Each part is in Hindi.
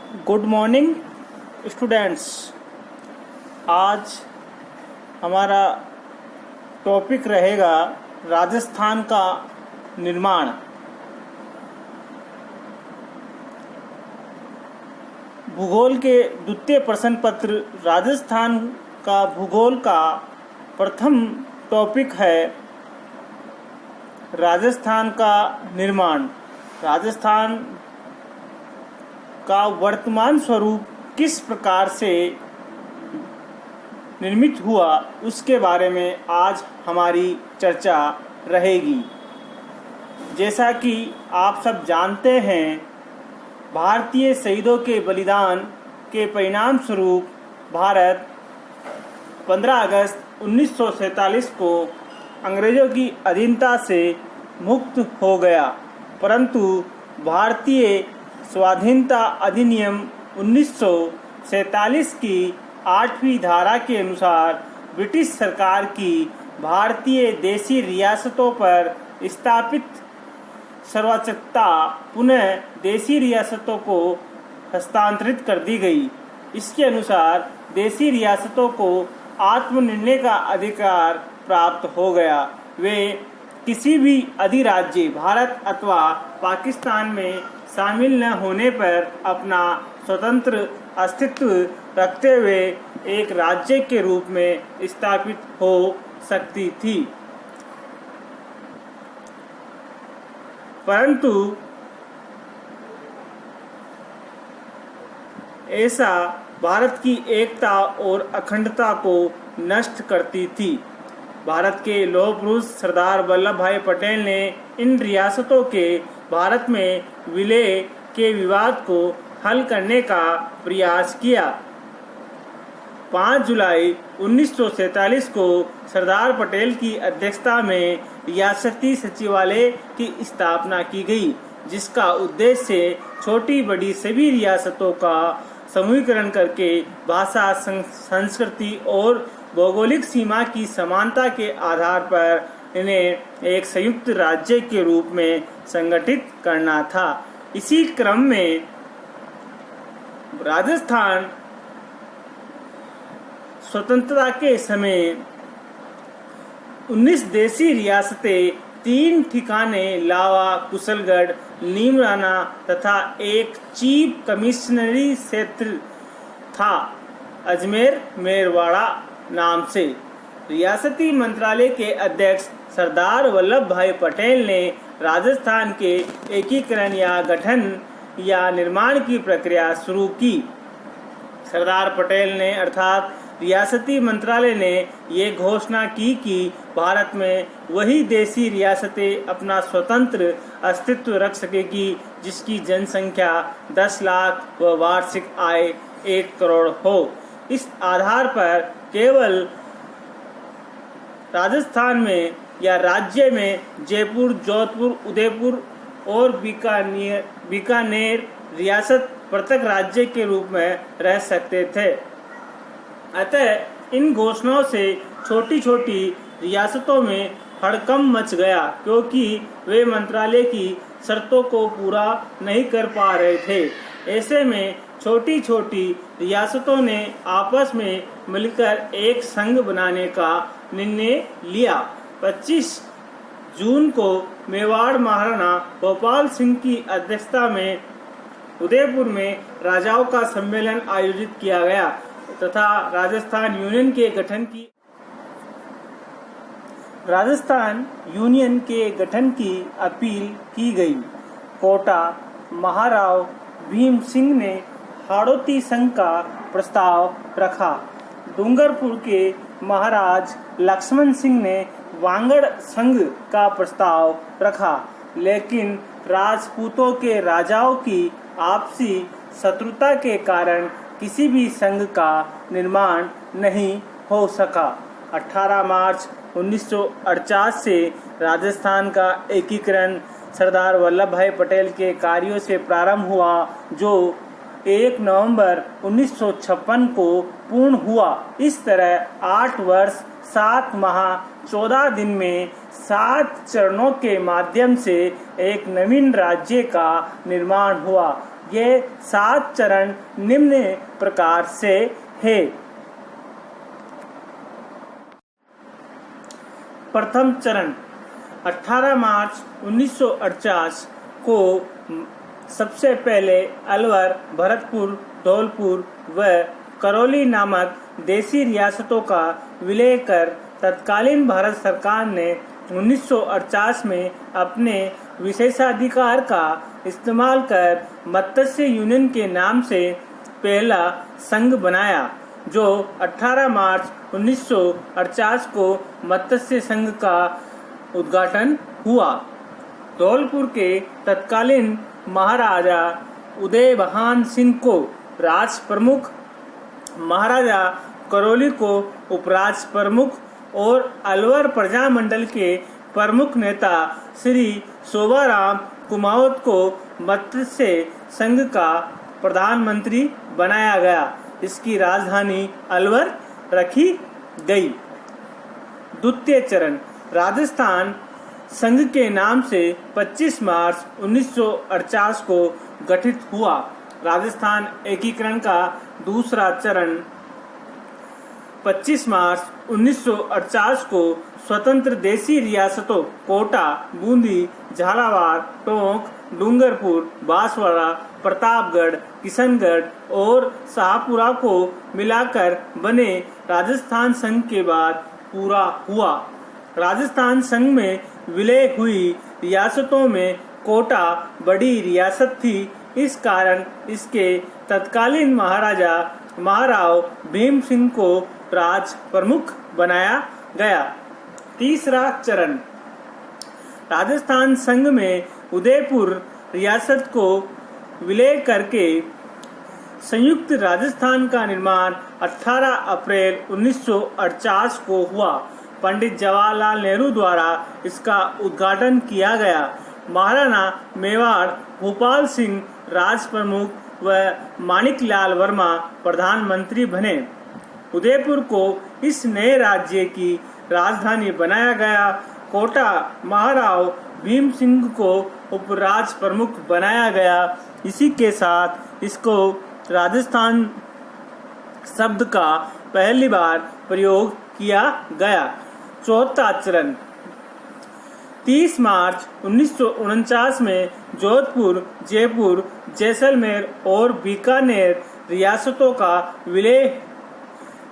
Good morning students. आज हमारा टॉपिक रहेगा राजस्थान का निर्माण। भूगोल के द्वितीय प्रश्न पत्र राजस्थान का भूगोल का प्रथम टॉपिक है राजस्थान का निर्माण। राजस्थान का वर्तमान स्वरूप किस प्रकार से निर्मित हुआ उसके बारे में आज हमारी चर्चा रहेगी। जैसा कि आप सब जानते हैं, भारतीय शहीदों के बलिदान के परिणाम स्वरूप भारत 15 अगस्त 1947 को अंग्रेजों की अधीनता से मुक्त हो गया, परंतु भारतीय स्वाधीनता अधिनियम 1947 की 8वीं धारा के अनुसार ब्रिटिश सरकार की भारतीय देशी रियासतों पर स्थापित सर्वोच्चता पुनः देशी रियासतों को हस्तांतरित कर दी गई। इसके अनुसार देशी रियासतों को आत्मनिर्णय का अधिकार प्राप्त हो गया। वे किसी भी अधिराज्य भारत अथवा पाकिस्तान में शामिल न होने पर अपना स्वतंत्र अस्तित्व रखते हुए एक राज्य के रूप में स्थापित हो सकती थी, परंतु ऐसा भारत की एकता और अखंडता को नष्ट करती थी। भारत के लौह पुरुष सरदार वल्लभ भाई पटेल ने इन रियासतों के भारत में विलय के विवाद को हल करने का प्रयास किया। 5 जुलाई 1947 को सरदार पटेल की अध्यक्षता में रियासती सचिवालय की स्थापना की गई, जिसका उद्देश्य छोटी बड़ी सभी रियासतों का समूहीकरण करके भाषा, संस्कृति और भौगोलिक सीमा की समानता के आधार पर इन्हें एक संयुक्त राज्य के रूप में संगठित करना था। इसी क्रम में राजस्थान स्वतंत्रता के समय 19 देशी रियासतें 3 ठिकाने लावा, कुशलगढ़, नीमराना तथा एक चीफ कमिश्नरी क्षेत्र था अजमेर मेरवाड़ा नाम से। रियासती मंत्रालय के अध्यक्ष सरदार वल्लभ भाई पटेल ने राजस्थान के एकीकरण या गठन या निर्माण की प्रक्रिया शुरू की। सरदार पटेल ने अर्थात रियासती मंत्रालय ने ये घोषणा की कि भारत में वही देशी रियासतें अपना स्वतंत्र अस्तित्व रख सकेगी जिसकी जनसंख्या 10 लाख व वार्षिक आय 1 करोड़ हो। इस आधार पर केवल राजस्थान में या राज्य में जयपुर, जोधपुर, उदयपुर और बीकानेर रियासत पृथक राज्य के रूप में रह सकते थे। अतः इन घोषणाओं से छोटी छोटी रियासतों में हड़कंप मच गया, क्योंकि वे मंत्रालय की शर्तों को पूरा नहीं कर पा रहे थे। ऐसे में छोटी छोटी रियासतों ने आपस में मिलकर एक संघ बनाने का निर्णय लिया। 25 जून को मेवाड़ महाराणा गोपाल सिंह की अध्यक्षता में उदयपुर में राजाओं का सम्मेलन आयोजित किया गया तथा राजस्थान यूनियन के गठन की अपील की गई। कोटा महाराव भीम सिंह ने हाड़ौती संघ का प्रस्ताव रखा। डूंगरपुर के महाराज लक्ष्मण सिंह ने वांगड़ संघ का प्रस्ताव रखा, लेकिन राजपूतों के राजाओं की आपसी शत्रुता के कारण किसी भी संघ का निर्माण नहीं हो सका। 18 मार्च 1948 से राजस्थान का एकीकरण सरदार वल्लभ भाई पटेल के कार्यों से प्रारंभ हुआ, जो 1 नवंबर 1956 को पूर्ण हुआ। इस तरह 8 वर्ष 7 माह 14 दिन में 7 चरणों के माध्यम से एक नवीन राज्य का निर्माण हुआ। ये 7 चरण निम्न प्रकार से है। प्रथम चरण 18 मार्च 1948 को सबसे पहले अलवर, भरतपुर, धौलपुर व करौली नामक देसी रियासतों का विलय कर तत्कालीन भारत सरकार ने 1948 में अपने विशेषाधिकार का इस्तेमाल कर मत्स्य यूनियन के नाम से पहला संघ बनाया, जो 18 मार्च 1948 को मत्स्य संघ का उद्घाटन हुआ। धौलपुर के तत्कालीन महाराजा उदयभान सिंह को राज प्रमुख, महाराजा करौली को उपराज प्रमुख और अलवर प्रजामंडल के प्रमुख नेता श्री शोभाराम कुमावत को मत्स्य संघ का प्रधानमंत्री बनाया गया। इसकी राजधानी अलवर रखी गई। द्वितीय चरण राजस्थान संघ के नाम से 25 मार्च 1948 को गठित हुआ। राजस्थान एकीकरण का दूसरा चरण 25 मार्च 1948 को स्वतंत्र देसी रियासतों कोटा, बूंदी, झालावाड़, टोंक, डूंगरपुर, बांसवाड़ा, प्रतापगढ़, किशनगढ़ और शाहपुरा को मिलाकर बने राजस्थान संघ के बाद पूरा हुआ। राजस्थान संघ में विलय हुई रियासतों में कोटा बड़ी रियासत थी। इस कारण इसके तत्कालीन महाराजा महाराव भीम सिंह को राज प्रमुख बनाया गया। तीसरा चरण राजस्थान संघ में उदयपुर रियासत को विलय करके संयुक्त राजस्थान का निर्माण 18 अप्रैल 1948 को हुआ। पंडित जवाहरलाल नेहरू द्वारा इसका उद्घाटन किया गया। महाराणा मेवाड़ भोपाल सिंह राज प्रमुख व माणिकलाल वर्मा प्रधानमंत्री बने। उदयपुर को इस नए राज्य की राजधानी बनाया गया। कोटा महाराव भीम सिंह को उपराज प्रमुख बनाया गया। इसी के साथ इसको राजस्थान शब्द का पहली बार प्रयोग किया गया। चौथा चरण 30 मार्च 1949 में जोधपुर, जयपुर, जैसलमेर और बीकानेर रियासतों का विलय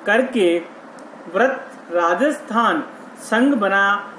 करके वृहत राजस्थान संघ बना।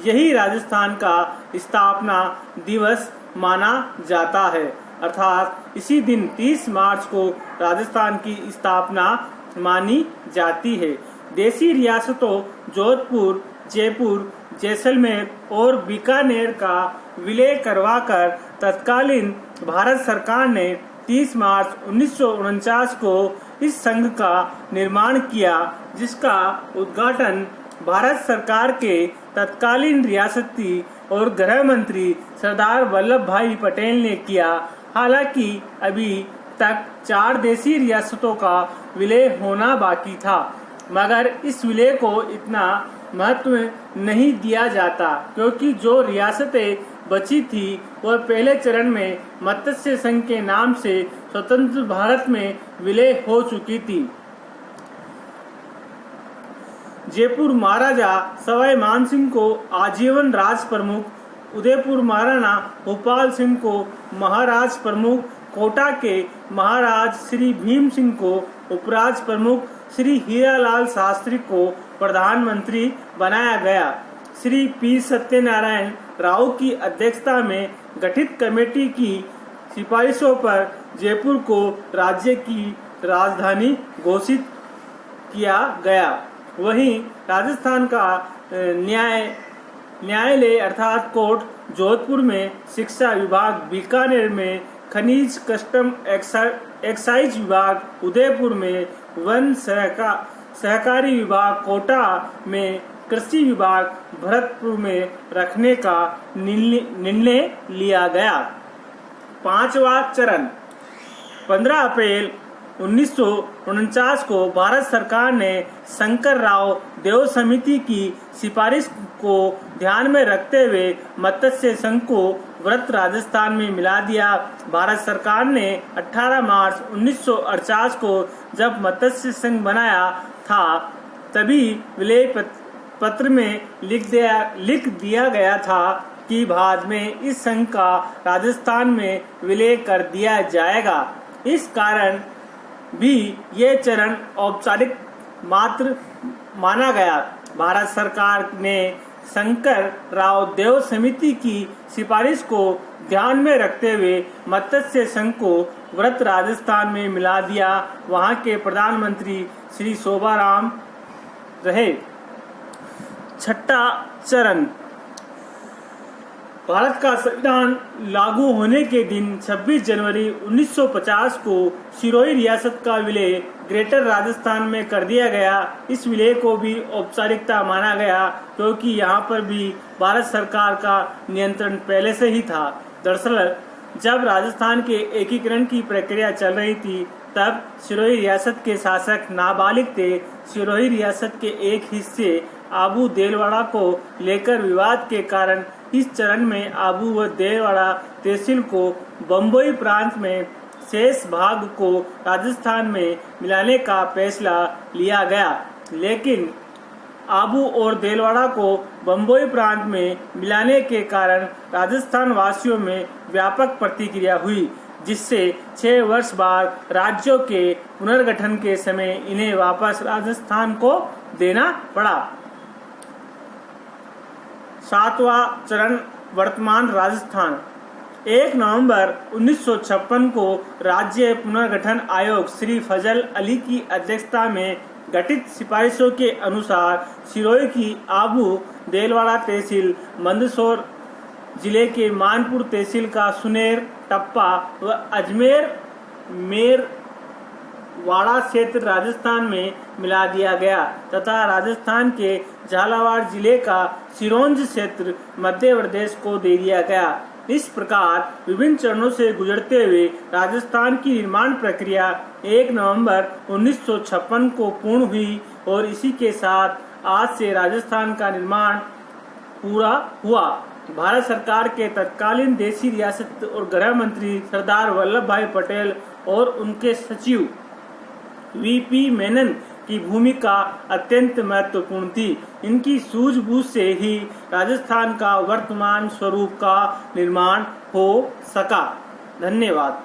यही राजस्थान का स्थापना दिवस माना जाता है, अर्थात इसी दिन 30 मार्च को राजस्थान की स्थापना मानी जाती है। देसी रियासतों जोधपुर, जयपुर, जैसलमेर और बीकानेर का विलय करवाकर तत्कालीन भारत सरकार ने 30 मार्च 1949 को इस संघ का निर्माण किया, जिसका उद्घाटन भारत सरकार के तत्कालीन रियासती और गृह मंत्री सरदार वल्लभ भाई पटेल ने किया। हालांकि अभी तक 4 देसी रियासतों का विलय होना बाकी था, मगर इस विलय को इतना महत्व नहीं दिया जाता, क्योंकि जो रियासतें बची थी वह पहले चरण में मत्स्य संघ के नाम से स्वतंत्र भारत में विलय हो चुकी थी। जयपुर महाराजा सवाई मानसिंह को आजीवन राज प्रमुख, उदयपुर महाराणा भोपाल सिंह को महाराज प्रमुख, कोटा के महाराज श्री भीम सिंह को उपराज प्रमुख, श्री हीरालाल शास्त्री को प्रधानमंत्री बनाया गया। श्री पी सत्यनारायण राव की अध्यक्षता में गठित कमेटी की सिफारिशों पर जयपुर को राज्य की राजधानी घोषित किया गया। वहीं राजस्थान का न्यायालय अर्थात कोर्ट जोधपुर में, शिक्षा विभाग बीकानेर में, खनिज कस्टम एक्साइज विभाग उदयपुर में, वन सहकारी विभाग कोटा में, कृषि विभाग भरतपुर में रखने का निर्णय लिया गया। 5वां चरण 15 अप्रैल 1949 को भारत सरकार ने शंकर राव देव समिति की सिफारिश को ध्यान में रखते हुए मत्स्य संघ को व्रत राजस्थान में मिला दिया। भारत सरकार ने 18 मार्च 1948 को जब मत्स्य संघ बनाया था तभी विलय पत्र में लिख दिया गया था कि बाद में इस संघ का राजस्थान में विलय कर दिया जाएगा। इस कारण भी ये चरण औपचारिक मात्र माना गया। भारत सरकार ने शंकर राव देव समिति की सिफारिश को ध्यान में रखते हुए मत्स्य संघ को व्रत राजस्थान में मिला दिया। वहां के प्रधानमंत्री श्री शोभाराम रहे। छठा चरण, भारत का संविधान लागू होने के दिन 26 जनवरी 1950 को सिरोही रियासत का विलय ग्रेटर राजस्थान में कर दिया गया। इस विलय को भी औपचारिकता माना गया क्योंकि यहाँ पर भी भारत सरकार का नियंत्रण पहले से ही था। दरअसल जब राजस्थान के एकीकरण की प्रक्रिया चल रही थी तब सिरोही रियासत के शासक नाबालिग थे। सिरोही रियासत के एक हिस्से आबू देलवाड़ा को लेकर विवाद के कारण इस चरण में आबू व देलवाड़ा तहसील को बम्बई प्रांत में शेष भाग को राजस्थान में मिलाने का फैसला लिया गया। लेकिन आबू और देलवाड़ा को बम्बई प्रांत में मिलाने के कारण राजस्थान वासियों में व्यापक प्रतिक्रिया हुई, जिससे 6 वर्ष बाद राज्यों के पुनर्गठन के समय इन्हें वापस राजस्थान को देना पड़ा। 7वां चरण, वर्तमान राजस्थान। 1 नवंबर 1956 को राज्य पुनर्गठन आयोग श्री फजल अली की अध्यक्षता में गठित सिफारिशों के अनुसार सिरोही की आबू देलवाड़ा तहसील, मंदसौर जिले के मानपुर तहसील का सुनेर, टप्पा व अजमेर मेरवाड़ा क्षेत्र राजस्थान में मिला दिया गया तथा राजस्थान के झालावाड़ जिले का सिरोंज क्षेत्र मध्य प्रदेश को दे दिया गया। इस प्रकार विभिन्न चरणों से गुजरते हुए राजस्थान की निर्माण प्रक्रिया 1 नवंबर 1956 को पूर्ण हुई और इसी के साथ आज से राजस्थान का निर्माण पूरा हुआ। भारत सरकार के तत्कालीन देशी रियासत और गृह मंत्री सरदार वल्लभ भाई पटेल और उनके सचिव वीपी मेनन की भूमिका अत्यंत महत्वपूर्ण थी। इनकी सूझबूझ से ही राजस्थान का वर्तमान स्वरूप का निर्माण हो सका। धन्यवाद।